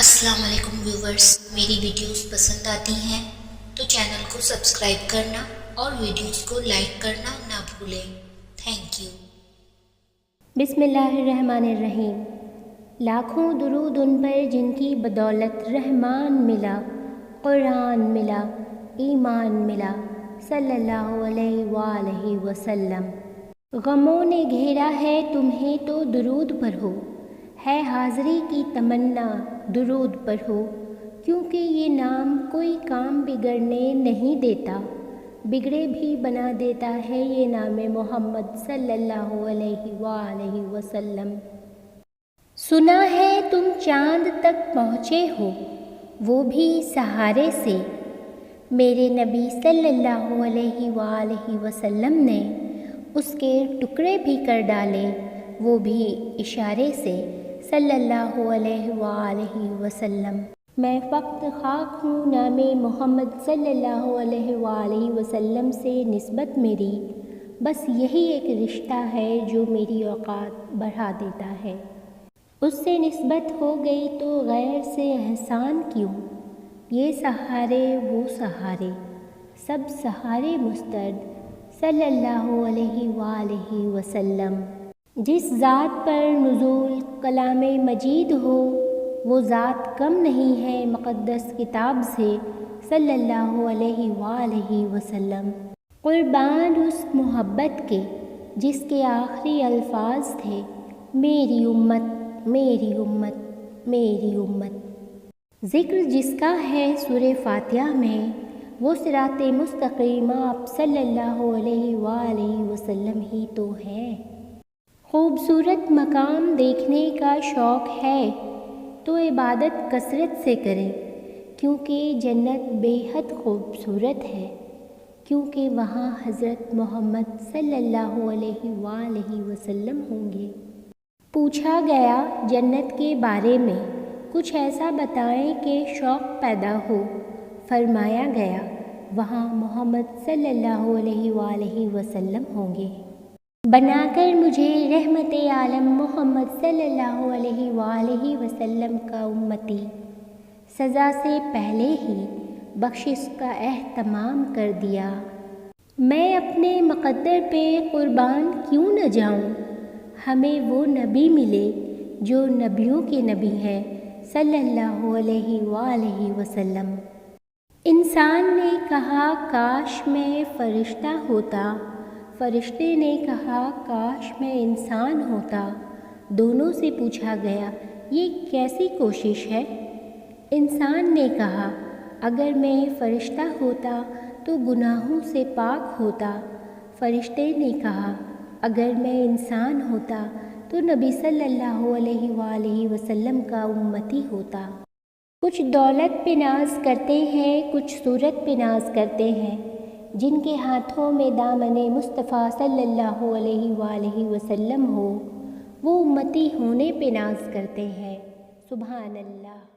السلام علیکم ویورز، میری ویڈیوز پسند آتی ہیں تو چینل کو سبسکرائب کرنا اور ویڈیوز کو لائک کرنا نہ بھولیں۔ Thank you. بسم اللہ الرحمن الرحیم۔ لاکھوں درود ان پر جن کی بدولت رحمان ملا، قرآن ملا، ایمان ملا، صلی اللہ علیہ وآلہ وسلم۔ غموں نے گھیرا ہے تمہیں تو درود پڑھو، ہے حاضری کی تمنا درود پڑھو، کیونکہ یہ نام کوئی کام بگڑنے نہیں دیتا، بگڑے بھی بنا دیتا ہے یہ نام محمد صلی اللہ علیہ وآلہ وسلم۔ سنا ہے تم چاند تک پہنچے ہو، وہ بھی سہارے سے، میرے نبی صلی اللہ علیہ وآلہ وسلم نے اس کے ٹکڑے بھی کر ڈالے، وہ بھی اشارے سے، صلی اللہ علیہ وآلہ وسلم۔ میں فقط خاک ہوں نام محمد صلی اللہ علیہ وآلہ وسلم سے نسبت میری، بس یہی ایک رشتہ ہے جو میری اوقات بڑھا دیتا ہے۔ اس سے نسبت ہو گئی تو غیر سے احسان کیوں، یہ سہارے وہ سہارے، سب سہارے مسترد، صلی اللہ علیہ وآلہ وسلم۔ جس ذات پر نزول کلام مجید ہو وہ ذات کم نہیں ہے مقدس کتاب سے، صلی اللہ علیہ وآلہ وسلم۔ قربان اس محبت کے جس کے آخری الفاظ تھے، میری امت میری امت میری امت۔ ذکر جس کا ہے سورہ فاتحہ میں، وہ صراط مستقیم آپ صلی اللہ علیہ وآلہ وسلم ہی تو ہے۔ خوبصورت مقام دیکھنے کا شوق ہے تو عبادت کثرت سے کریں، کیونکہ جنت بے حد خوبصورت ہے، کیونکہ وہاں حضرت محمد صلی اللہ علیہ وآلہ وسلم ہوں گے۔ پوچھا گیا جنت کے بارے میں کچھ ایسا بتائیں کہ شوق پیدا ہو، فرمایا گیا وہاں محمد صلی اللہ علیہ وآلہ وسلم ہوں گے۔ بنا کر مجھے رحمت عالم محمد صلی اللہ علیہ وآلہ وسلم کا امتی، سزا سے پہلے ہی بخشش کا اہتمام کر دیا۔ میں اپنے مقدر پہ قربان کیوں نہ جاؤں، ہمیں وہ نبی ملے جو نبیوں کے نبی ہیں، صلی اللہ علیہ وآلہ وسلم۔ انسان نے کہا کاش میں فرشتہ ہوتا، فرشتے نے کہا کاش میں انسان ہوتا، دونوں سے پوچھا گیا یہ کیسی کوشش ہے؟ انسان نے کہا اگر میں فرشتہ ہوتا تو گناہوں سے پاک ہوتا، فرشتے نے کہا اگر میں انسان ہوتا تو نبی صلی اللہ علیہ وآلہ وسلم کا امتی ہوتا۔ کچھ دولت پہ ناز کرتے ہیں، کچھ صورت پہ ناز کرتے ہیں، جن کے ہاتھوں میں دامن مصطفیٰ صلی اللہ علیہ وآلہ وسلم ہو وہ امتی ہونے پہ ناز کرتے ہیں۔ سبحان اللہ۔